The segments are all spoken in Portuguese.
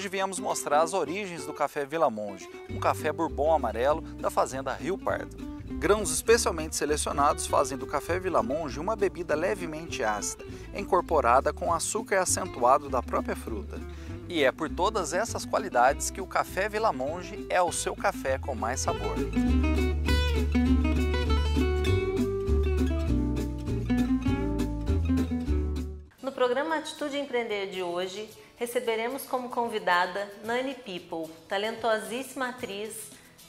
Hoje viemos mostrar as origens do café Vila Monge, um café bourbon amarelo da fazenda Rio Pardo. Grãos especialmente selecionados fazem do café Vila Monge uma bebida levemente ácida, incorporada com açúcar acentuado da própria fruta. E é por todas essas qualidades que o café Vila Monge é o seu café com mais sabor. No programa Atitude Empreender de hoje, receberemos como convidada Nani People, talentosíssima atriz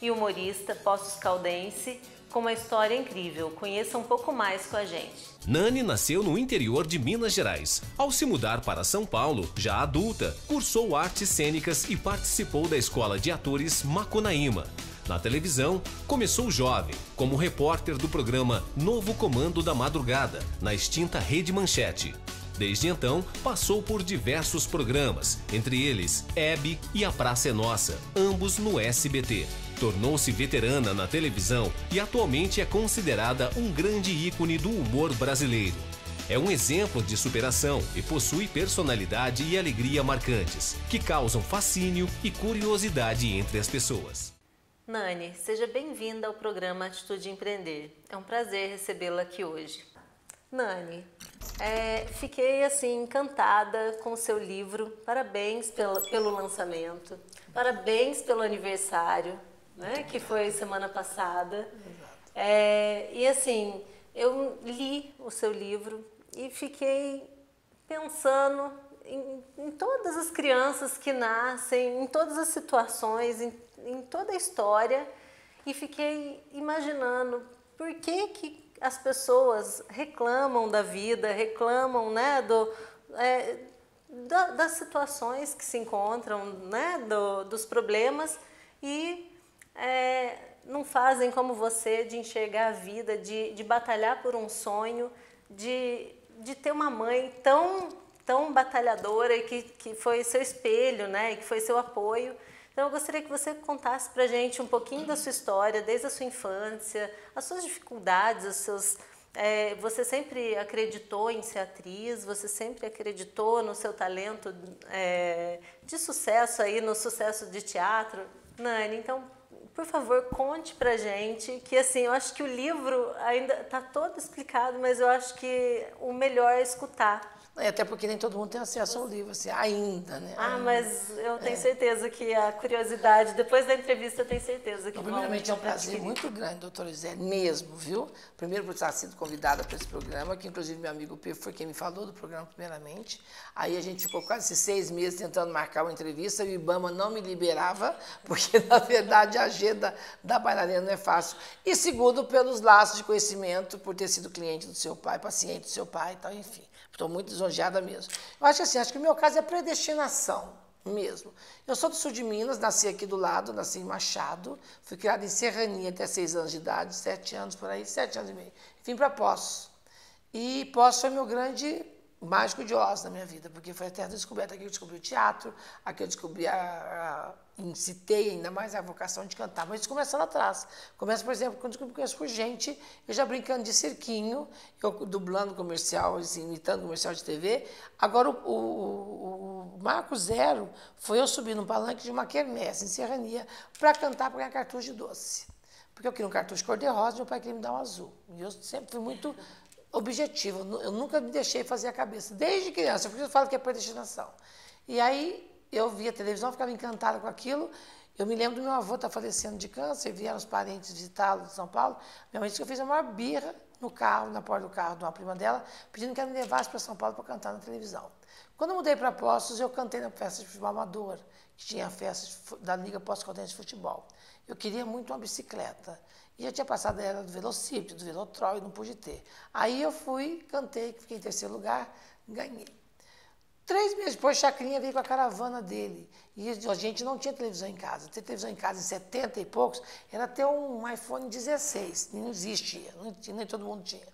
e humorista poços-caldense, com uma história incrível. Conheça um pouco mais com a gente. Nani nasceu no interior de Minas Gerais. Ao se mudar para São Paulo, já adulta, cursou artes cênicas e participou da escola de atores Macunaíma. Na televisão, começou jovem, como repórter do programa Novo Comando da Madrugada, na extinta Rede Manchete. Desde então, passou por diversos programas, entre eles Hebe e A Praça é Nossa, ambos no SBT. Tornou-se veterana na televisão e atualmente é considerada um grande ícone do humor brasileiro. É um exemplo de superação e possui personalidade e alegria marcantes, que causam fascínio e curiosidade entre as pessoas. Nani, seja bem-vinda ao programa Atitude Empreender. É um prazer recebê-la aqui hoje. Nani, fiquei assim encantada com o seu livro. Parabéns pelo lançamento, parabéns pelo aniversário, né, que foi semana passada. E assim, eu li o seu livro e fiquei pensando em todas as crianças que nascem, em todas as situações, em toda a história, e fiquei imaginando por que as pessoas reclamam da vida, reclamam, né, das situações que se encontram, né, dos problemas, e não fazem como você, de enxergar a vida, de batalhar por um sonho, de ter uma mãe tão batalhadora e que foi seu espelho, né, e que foi seu apoio. Então eu gostaria que você contasse pra gente um pouquinho da sua história, desde a sua infância, as suas dificuldades, você sempre acreditou em ser atriz, você sempre acreditou no seu talento de sucesso aí, no sucesso de teatro. Nani, então, por favor, conte pra gente, que assim, eu acho que o livro ainda está todo explicado, mas eu acho que o melhor é escutar. Até porque nem todo mundo tem acesso ao livro, assim, ainda, né? Mas eu tenho certeza que a curiosidade, depois da entrevista, eu tenho certeza que primeiramente, é um prazer muito grande, doutora Zé, mesmo, viu? Primeiro por estar sendo convidada para esse programa, que inclusive meu amigo Pedro foi quem me falou do programa primeiramente. Aí a gente ficou quase 6 meses tentando marcar uma entrevista e o IBAMA não me liberava, porque na verdade a agenda da bailarina não é fácil. E segundo, pelos laços de conhecimento, por ter sido cliente do seu pai, paciente do seu pai e tal, enfim. Estou muito lisonjeada mesmo. Eu acho assim, acho que o meu caso é predestinação mesmo. Eu sou do sul de Minas, nasci aqui do lado, nasci em Machado, fui criada em Serrania até 6 anos de idade, 7 anos por aí, 7 anos e meio. Vim para Poços. E Poços foi meu grande mágico de Oz na minha vida, porque foi a terra da descoberta. Aqui eu descobri o teatro, aqui eu descobri incitei ainda mais a vocação de cantar, mas isso começa lá atrás. Começa, por exemplo, quando eu conheço por gente, eu já brincando de cirquinho, eu dublando comercial, assim, imitando comercial de TV. Agora, o Marco Zero foi eu subir num palanque de uma quermesse em Serrania para cantar, para ganhar cartucho de doce. Porque eu queria um cartucho cor-de-rosa e meu pai queria me dar um azul. E eu sempre fui muito objetivo, eu nunca me deixei fazer a cabeça, desde criança, por isso eu falo que é predestinação. E aí eu via a televisão, ficava encantada com aquilo. Eu me lembro do meu avô estar falecendo de câncer, vieram os parentes visitá-lo de São Paulo. Minha mãe disse que eu fiz a maior birra no carro, na porta do carro de uma prima dela, pedindo que ela me levasse para São Paulo para cantar na televisão. Quando eu mudei para Poços, eu cantei na festa de futebol amador, que tinha a festa da Liga Poços-Caldense de Futebol. Eu queria muito uma bicicleta. E eu tinha passado a era do velocípede, do velotrol, e não pude ter. Aí eu fui, cantei, fiquei em 3º lugar, ganhei. 3 meses depois, Chacrinha veio com a caravana dele. E a gente não tinha televisão em casa. Ter televisão em casa em 70 e poucos era ter um iPhone 16. Não existia, nem todo mundo tinha.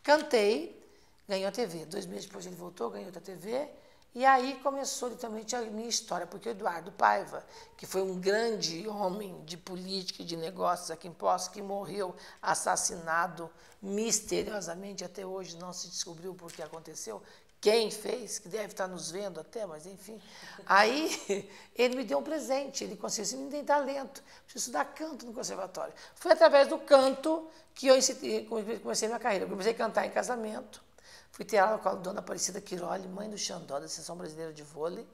Cantei, ganhou a TV. 2 meses depois ele voltou, ganhou outra TV. E aí começou literalmente a minha história, porque o Eduardo Paiva, que foi um grande homem de política e de negócios aqui em Poços, que morreu assassinado misteriosamente, até hoje não se descobriu por que aconteceu, quem fez, que deve estar nos vendo até, mas enfim. Aí ele me deu um presente, ele conseguiu, assim, me tem talento, preciso estudar canto no conservatório. Foi através do canto que eu comecei minha carreira. Eu comecei a cantar em casamento, fui ter aula com a dona Aparecida Quiroli, mãe do Xandó, da Seção Brasileira de Vôlei.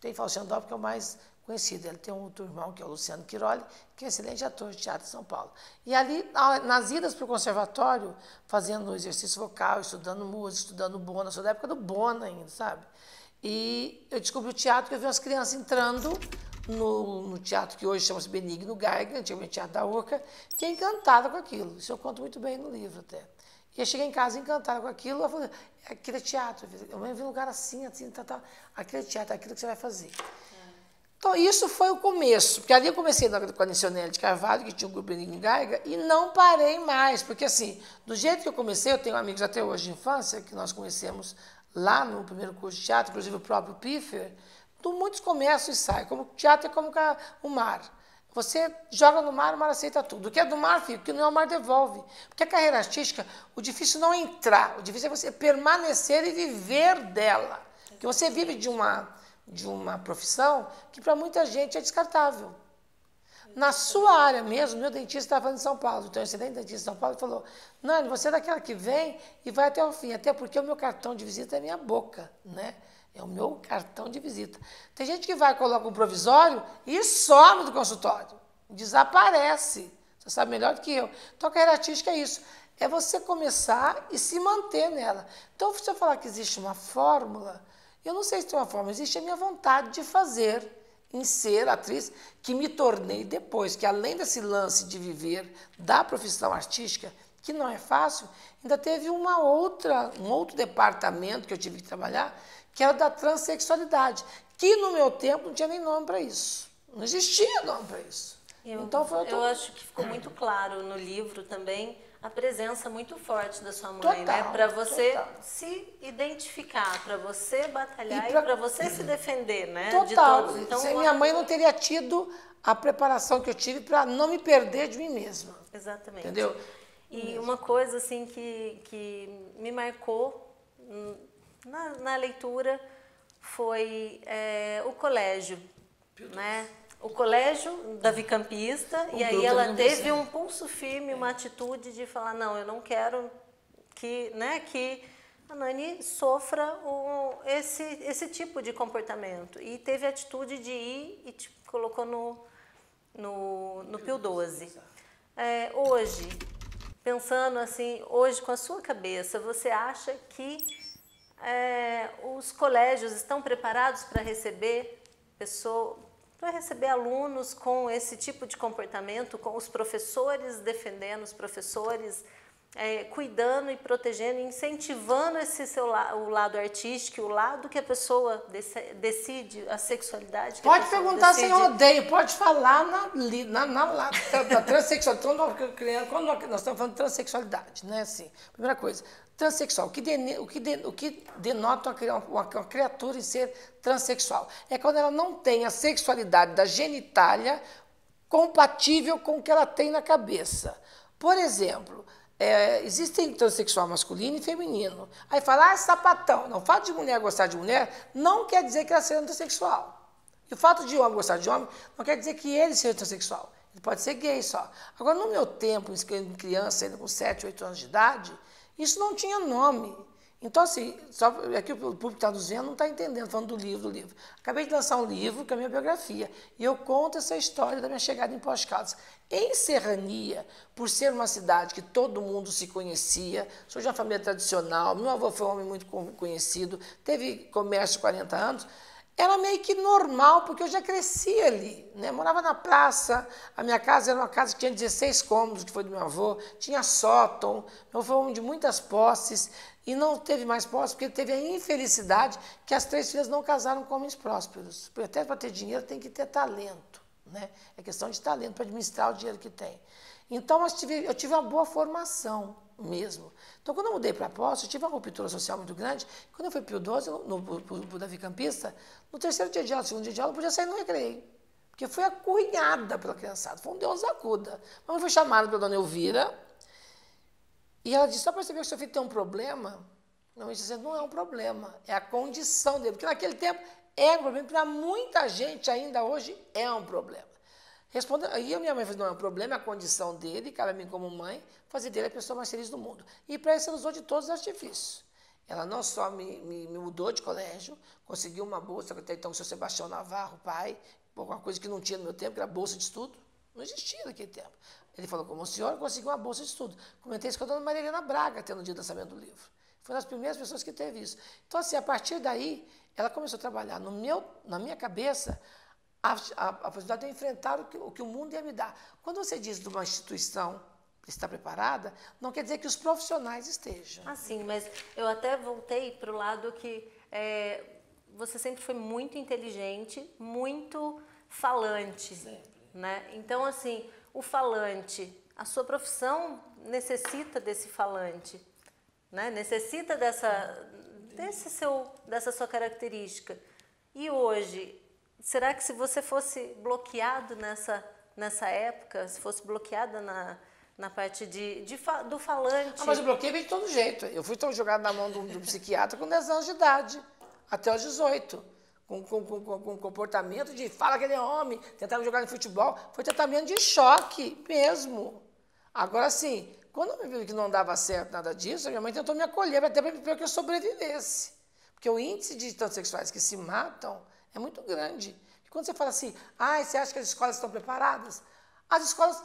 Tem que falar o Xandó porque é o mais conhecido. Ele tem um outro irmão, que é o Luciano Quiroli, que é um excelente ator de teatro de São Paulo. E ali, nas idas para o conservatório, fazendo exercício vocal, estudando música, estudando Bona, sou da época do Bona ainda, sabe? E eu descobri o teatro, que eu vi umas crianças entrando no teatro que hoje chama-se Benigno Geiger, antigamente Teatro da Urca, que é encantada com aquilo. Isso eu conto muito bem no livro até. E eu cheguei em casa encantada com aquilo, eu falei, aquilo é teatro, eu vi um lugar assim, tal. Aquilo é teatro, é aquilo que você vai fazer. Então, isso foi o começo, porque ali eu comecei com a Nicionelli de Carvalho, que tinha um grupo Benigno Geiger, e não parei mais, porque assim, do jeito que eu comecei, eu tenho amigos até hoje de infância, que nós conhecemos lá no primeiro curso de teatro, inclusive o próprio Piffer, muitos começam e saem, como teatro é como o mar. Você joga no mar, o mar aceita tudo. O que é do mar, fica, o que não é, o mar devolve. Porque a carreira artística, o difícil não é entrar, o difícil é você permanecer e viver dela. Porque você vive de uma profissão que para muita gente é descartável. Na sua área mesmo, meu dentista estava em São Paulo, então o excelente dentista de São Paulo falou, Nani, você é daquela que vem e vai até o fim, até porque o meu cartão de visita é minha boca, né? É o meu cartão de visita. Tem gente que vai, coloca um provisório e some do consultório, desaparece. Você sabe melhor do que eu. Então a carreira artística é isso, é você começar e se manter nela. Então, se eu falar que existe uma fórmula, eu não sei se tem uma fórmula, existe a minha vontade de fazer, em ser atriz, que me tornei depois, que além desse lance de viver da profissão artística, que não é fácil, ainda teve um outro departamento que eu tive que trabalhar, que era da transexualidade, que no meu tempo não tinha nem nome para isso. Não existia nome para isso. Eu acho que ficou muito claro no livro também a presença muito forte da sua mãe, né? Para você se identificar, para você batalhar e para você se defender, né? Total. De todos. Então, sem minha mãe não teria tido a preparação que eu tive para não me perder de mim mesma. Exatamente. Entendeu? E uma coisa assim que me marcou na leitura foi o colégio, né? O colégio Davi Campista, e aí ela teve um pulso firme, uma atitude de falar, não, eu não quero que a Nani sofra esse tipo de comportamento. E teve a atitude de ir e te colocou no Pio XII. Hoje, pensando assim, hoje com a sua cabeça, você acha que os colégios estão preparados para receber alunos com esse tipo de comportamento, com os professores defendendo, os professores cuidando e protegendo, incentivando o lado artístico, o lado que a pessoa decide, a sexualidade. Pode perguntar sem rodeio, pode falar da transexualidade. Quando nós estamos falando de transexualidade, né? Assim, primeira coisa, transexual, o que denota uma criatura em ser transexual? É quando ela não tem a sexualidade da genitália compatível com o que ela tem na cabeça. Por exemplo, existem transexual masculino e feminino. Aí fala, sapatão. Não, o fato de mulher gostar de mulher não quer dizer que ela seja transexual. E o fato de homem gostar de homem não quer dizer que ele seja transexual. Ele pode ser gay só. Agora, no meu tempo, em criança, ainda com 7, 8 anos de idade, isso não tinha nome. Então, assim, aqui o público que está nos vendo não está entendendo, falando do livro. Acabei de lançar um livro, que é a minha biografia, e eu conto essa história da minha chegada em Poços de Caldas. Em Serrania, por ser uma cidade que todo mundo se conhecia, sou de uma família tradicional, meu avô foi um homem muito conhecido, teve comércio 40 anos, era meio que normal, porque eu já cresci ali, né? Morava na praça, a minha casa era uma casa que tinha 16 cômodos, que foi do meu avô, tinha sótão, meu avô foi um homem de muitas posses, e não teve mais posses, porque ele teve a infelicidade que as 3 filhas não casaram com homens prósperos. Porque até para ter dinheiro tem que ter talento, né? É questão de talento para administrar o dinheiro que tem. Então, eu tive uma boa formação mesmo. Então, quando eu mudei para Poços, eu tive uma ruptura social muito grande. Quando eu fui para o Pio XII, no Davi Campista, no 3º dia de aula, 2º dia de aula, eu podia sair no recreio. Porque fui acunhada pela criançada. Foi um Deus acuda. Mas eu fui chamada pela dona Elvira, e ela disse, só percebeu que seu filho tem um problema? Não, isso não é um problema, é a condição dele. Porque naquele tempo era um problema, para muita gente ainda hoje é um problema. Aí a minha mãe falou, não é um problema, é a condição dele, cabe a mim como mãe, fazer dele a pessoa mais feliz do mundo. E para isso ela usou de todos os artifícios. Ela não só me mudou de colégio, conseguiu uma bolsa, até então o seu Sebastião Navarro, pai, uma coisa que não tinha no meu tempo, que era bolsa de estudo, não existia naquele tempo. Ele falou, como o senhor conseguiu uma bolsa de estudo. Comentei isso com a dona Maria Helena Braga, até no dia do lançamento do livro. Foi uma das primeiras pessoas que teve isso. Então, assim, a partir daí, ela começou a trabalhar na minha cabeça a possibilidade de eu enfrentar o que o mundo ia me dar. Quando você diz de uma instituição que está preparada, não quer dizer que os profissionais estejam. Ah, sim, mas eu até voltei para o lado que você sempre foi muito inteligente, muito falante. Sempre. Né? Então, assim, o falante, a sua profissão necessita desse falante, né? Necessita dessa sua característica. E hoje, será que se você fosse bloqueado nessa época, se fosse bloqueada na parte do falante... Ah, mas o bloqueio veio de todo jeito. Eu fui jogado na mão do psiquiatra com 10 anos de idade, até os 18. Com comportamento de fala que ele é homem, tentava jogar no futebol. Foi tratamento de choque mesmo. Agora, sim, quando eu vi que não dava certo nada disso, a minha mãe tentou me acolher até para que eu sobrevivesse. Porque o índice de transexuais que se matam é muito grande. E quando você fala assim, você acha que as escolas estão preparadas? As escolas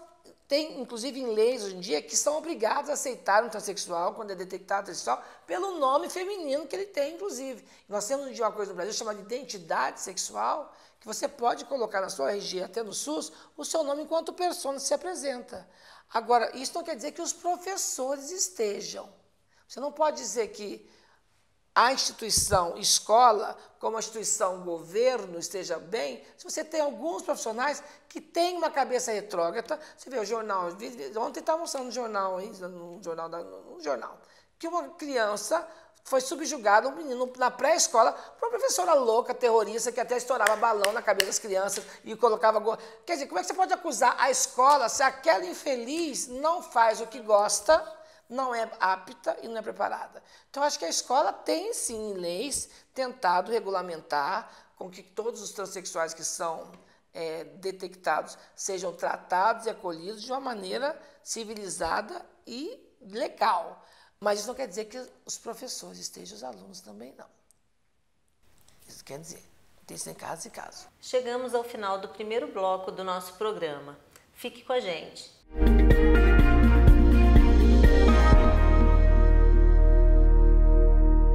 têm, inclusive em leis hoje em dia, que são obrigadas a aceitar um transexual, quando é detectado transexual, pelo nome feminino que ele tem, inclusive. Nós temos uma coisa no Brasil chamada identidade sexual, que você pode colocar na sua RG, até no SUS, o seu nome enquanto persona se apresenta. Agora, isso não quer dizer que os professores estejam. Você não pode dizer que a instituição escola, como a instituição governo, esteja bem, se você tem alguns profissionais que têm uma cabeça retrógrada. Você vê o jornal, ontem estava mostrando no jornal, que uma criança foi subjugada, um menino na pré-escola, por uma professora louca, terrorista, que até estourava balão na cabeça das crianças e colocava... Quer dizer, como é que você pode acusar a escola se aquela infeliz não faz o que gosta, não é apta e não é preparada? Então, acho que a escola tem, sim, em leis, tentado regulamentar com que todos os transexuais que são detectados sejam tratados e acolhidos de uma maneira civilizada e legal. Mas isso não quer dizer que os professores estejam, os alunos também não. Isso quer dizer, tem isso em caso e caso. Chegamos ao final do primeiro bloco do nosso programa. Fique com a gente.